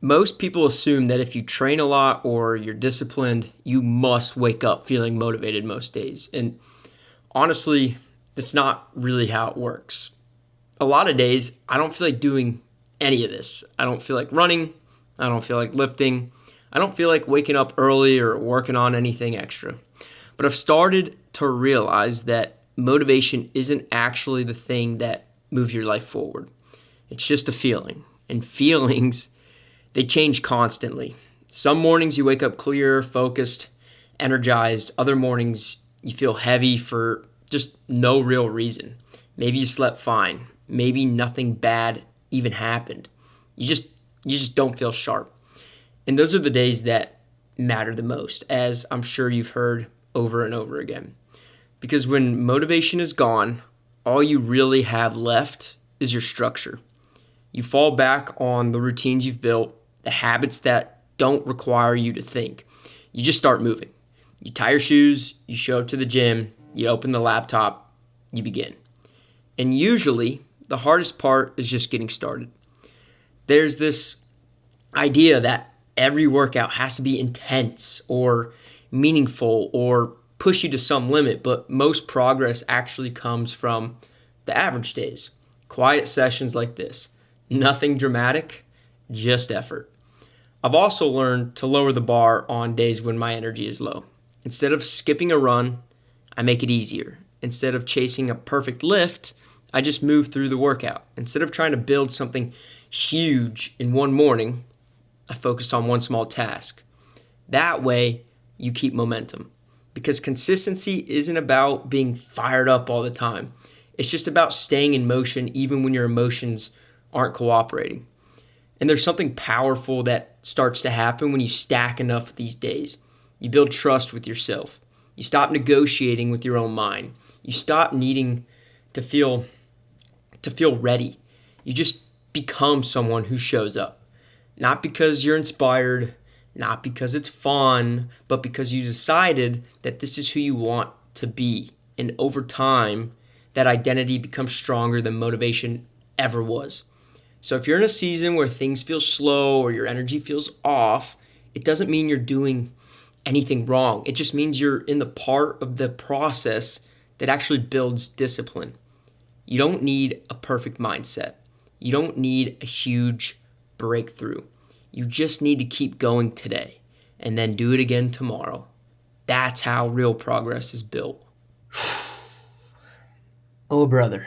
Most people assume that if you train a lot or you're disciplined, you must wake up feeling motivated most days. And honestly, that's not really how it works. A lot of days, I don't feel like doing any of this. I don't feel like running. I don't feel like lifting. I don't feel like waking up early or working on anything extra. But I've started to realize that motivation isn't actually the thing that moves your life forward. It's just a feeling. And feelings, they change constantly. Some mornings you wake up clear, focused, energized. Other mornings you feel heavy for just no real reason. Maybe you slept fine. Maybe nothing bad even happened. You just don't feel sharp. And those are the days that matter the most, as I'm sure you've heard over and over again. Because when motivation is gone, all you really have left is your structure. You fall back on the routines you've built, the habits that don't require you to think. You just start moving. You tie your shoes, you show up to the gym, you open the laptop, you begin. And usually, the hardest part is just getting started. There's this idea that every workout has to be intense or meaningful or push you to some limit, but most progress actually comes from the average days. Quiet sessions like this. Nothing dramatic, just effort. I've also learned to lower the bar on days when my energy is low. Instead of skipping a run, I make it easier. Instead of chasing a perfect lift, I just move through the workout. Instead of trying to build something huge in one morning, I focus on one small task. That way, you keep momentum. Because consistency isn't about being fired up all the time. It's just about staying in motion even when your emotions aren't cooperating. And there's something powerful that starts to happen when you stack enough of these days. You build trust with yourself. You stop negotiating with your own mind. You stop needing to feel ready. You just become someone who shows up. Not because you're inspired, not because it's fun, but because you decided that this is who you want to be. And over time, that identity becomes stronger than motivation ever was. So if you're in a season where things feel slow or your energy feels off, it doesn't mean you're doing anything wrong. It just means you're in the part of the process that actually builds discipline. You don't need a perfect mindset. You don't need a huge breakthrough. You just need to keep going today and then do it again tomorrow. That's how real progress is built. Oh, brother.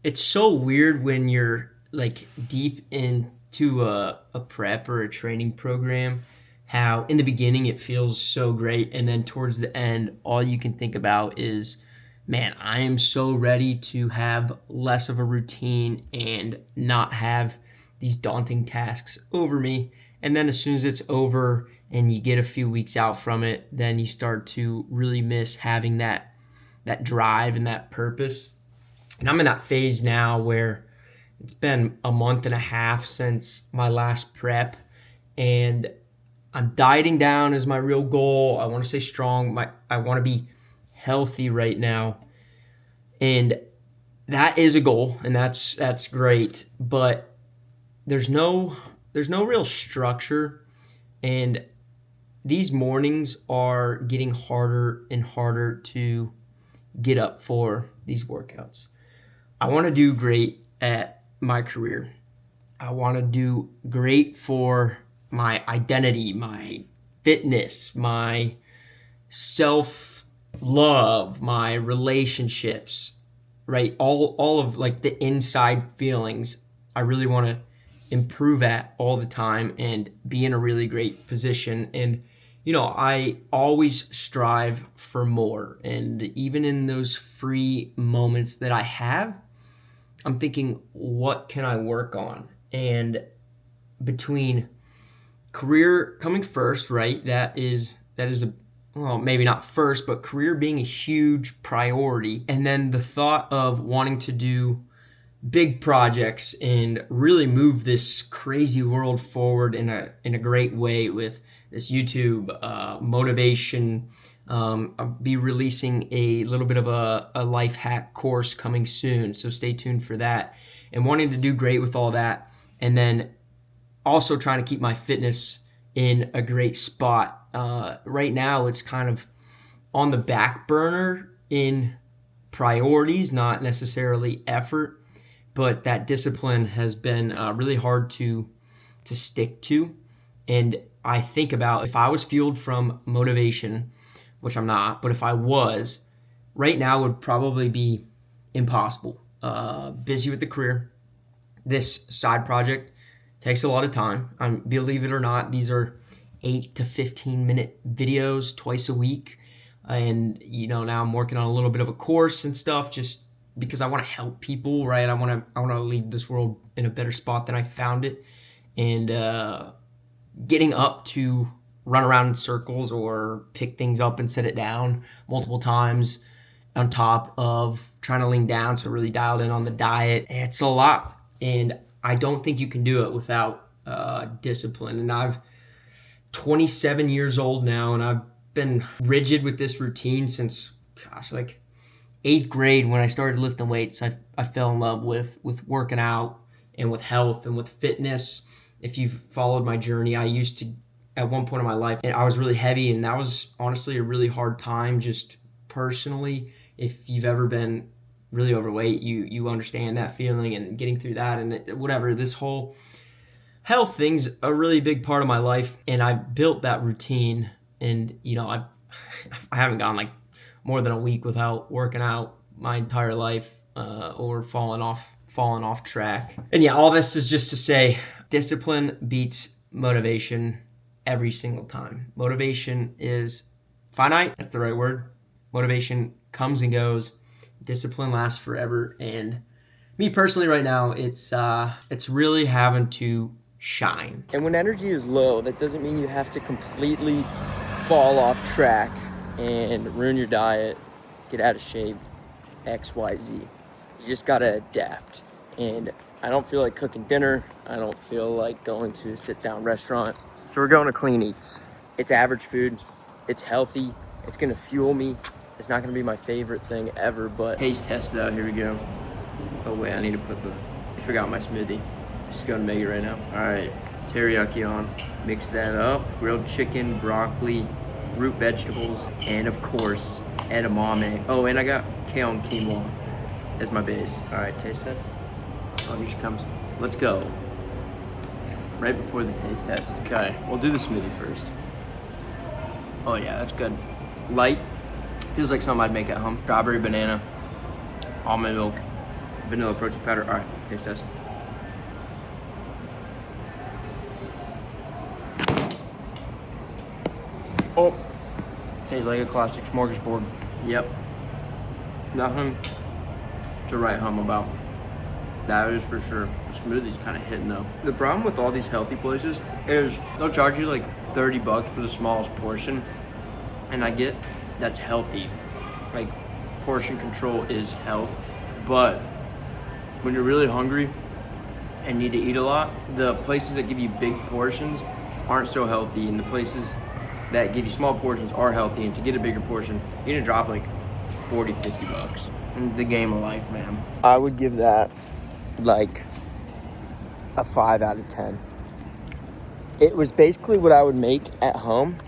It's so weird when you're like deep into a prep or a training program, how in the beginning it feels so great. And then towards the end, all you can think about is, man, I am so ready to have less of a routine and not have these daunting tasks over me. And then as soon as it's over and you get a few weeks out from it, then you start to really miss having that drive and that purpose. And I'm in that phase now where it's been a month and a half since my last prep, and I'm dieting down as my real goal. I want to stay strong. I want to be healthy right now. And that is a goal, and that's great, but there's no real structure, and these mornings are getting harder and harder to get up for these workouts. I want to do great at my career. I want to do great for my identity, my fitness, my self-love, my relationships, right? All of like the inside feelings I really want to improve at all the time and be in a really great position. And I always strive for more. And even in those free moments that I have, I'm thinking, what can I work on? And between career coming first, right? That is well, maybe not first, but career being a huge priority. And then the thought of wanting to do big projects and really move this crazy world forward in a great way with this YouTube motivation. I'll be releasing a little bit of a life hack course coming soon, so stay tuned for that. And wanting to do great with all that, and then also trying to keep my fitness in a great spot. Right now, it's kind of on the back burner in priorities, not necessarily effort, but that discipline has been really hard to stick to. And I think about if I was fueled from motivation, which I'm not, but if I was, right now would probably be impossible. Busy with the career. This side project takes a lot of time. Believe it or not, these are 8 to 15-minute videos twice a week. And, now I'm working on a little bit of a course and stuff just because I want to help people, right? I want to leave this world in a better spot than I found it. And getting up to run around in circles or pick things up and set it down multiple times on top of trying to lean down, so really dialed in on the diet. It's a lot, and I don't think you can do it without discipline. And I'm 27 years old now, and I've been rigid with this routine since, like 8th grade when I started lifting weights. I fell in love with working out and with health and with fitness. If you've followed my journey, I used to, at one point in my life, and I was really heavy, and that was honestly a really hard time just personally. If you've ever been really overweight, you understand that feeling and getting through that and whatever. This whole health thing's a really big part of my life, and I built that routine. And I haven't gone like more than a week without working out my entire life, or falling off track. And yeah, all this is just to say, discipline beats motivation every single time. Motivation is finite. That's the right word. Motivation comes and goes. Discipline lasts forever. And me personally right now, it's really having to shine. And when energy is low, that doesn't mean you have to completely fall off track and ruin your diet, get out of shape, XYZ. You just gotta adapt. And I don't feel like cooking dinner. I don't feel like going to a sit-down restaurant. So we're going to Clean Eats. It's average food. It's healthy. It's gonna fuel me. It's not gonna be my favorite thing ever, but taste test though, here we go. Oh wait, I need to I forgot my smoothie. Just gonna make it right now. All right, teriyaki on. Mix that up. Grilled chicken, broccoli, root vegetables, and of course, edamame. Oh, and I got kale and quinoa as my base. All right, taste test. Oh, here she comes. Let's go. Right before the taste test. Okay, we'll do the smoothie first. Oh yeah, that's good. Light. Feels like something I'd make at home. Strawberry, banana, almond milk, vanilla protein powder. All right, taste test. Oh, tastes like a classic smorgasbord. Yep. Nothing to write home about. That is for sure. The smoothie's kind of hitting though. The problem with all these healthy places is they'll charge you like $30 for the smallest portion. And I get that's healthy. Like, portion control is health. But when you're really hungry and need to eat a lot, the places that give you big portions aren't so healthy. And the places that give you small portions are healthy. And to get a bigger portion, you're gonna drop like $40, $50. The game of life, man. I would give that like a 5 out of 10. It was basically what I would make at home,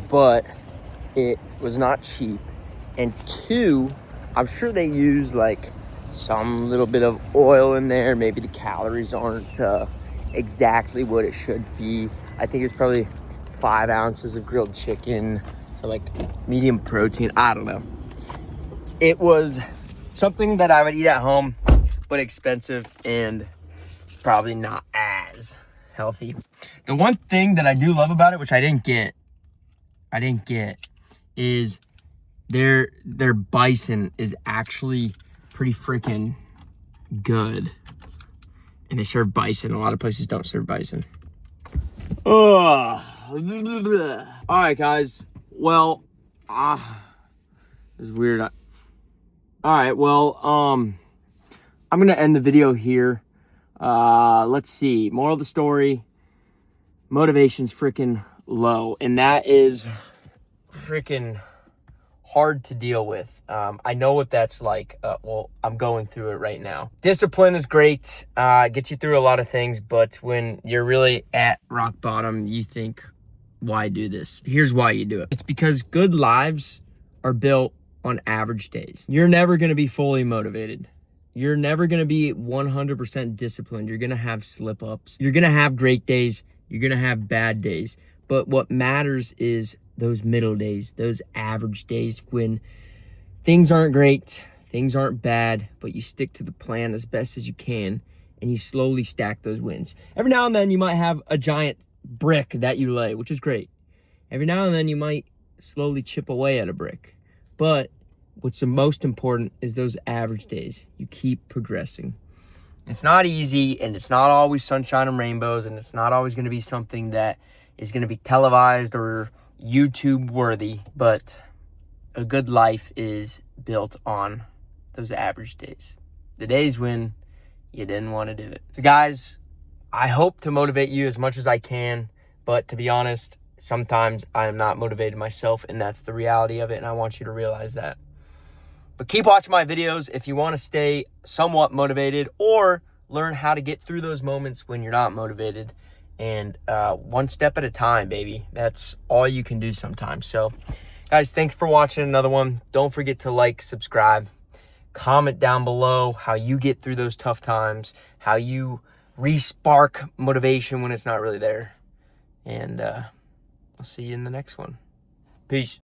but it was not cheap. And 2, I'm sure they use like some little bit of oil in there. Maybe the calories aren't exactly what it should be. I think it's probably 5 ounces of grilled chicken, so like medium protein. I don't know. It was something that I would eat at home, but expensive and probably not as healthy. The one thing that I do love about it, which I didn't get, is their bison is actually pretty freaking good. And they serve bison. A lot of places don't serve bison. All right, guys. Well, this is weird. All right, well, I'm gonna end the video here. Let's see. Moral of the story: motivation's freaking low, and that is freaking hard to deal with. I know what that's like. Well, I'm going through it right now. Discipline is great. Gets you through a lot of things, but when you're really at rock bottom, you think, why do this? Here's why you do it. It's because good lives are built on average days. You're never going to be fully motivated. You're never going to be 100% disciplined. You're going to have slip ups. You're going to have great days. You're going to have bad days. But what matters is those middle days, those average days when things aren't great, things aren't bad, but you stick to the plan as best as you can and you slowly stack those wins. Every now and then you might have a giant brick that you lay, which is great. Every now and then you might slowly chip away at a brick. But what's the most important is those average days. You keep progressing. It's not easy, and it's not always sunshine and rainbows, and it's not always going to be something that is going to be televised or YouTube worthy, but a good life is built on those average days. The days when you didn't want to do it. So guys, I hope to motivate you as much as I can, but to be honest, sometimes I am not motivated myself, and that's the reality of it, and I want you to realize that. But keep watching my videos if you want to stay somewhat motivated or learn how to get through those moments when you're not motivated. And one step at a time, baby. That's all you can do sometimes. So, guys, thanks for watching another one. Don't forget to like, subscribe, comment down below how you get through those tough times, how you re-spark motivation when it's not really there. And I'll see you in the next one. Peace.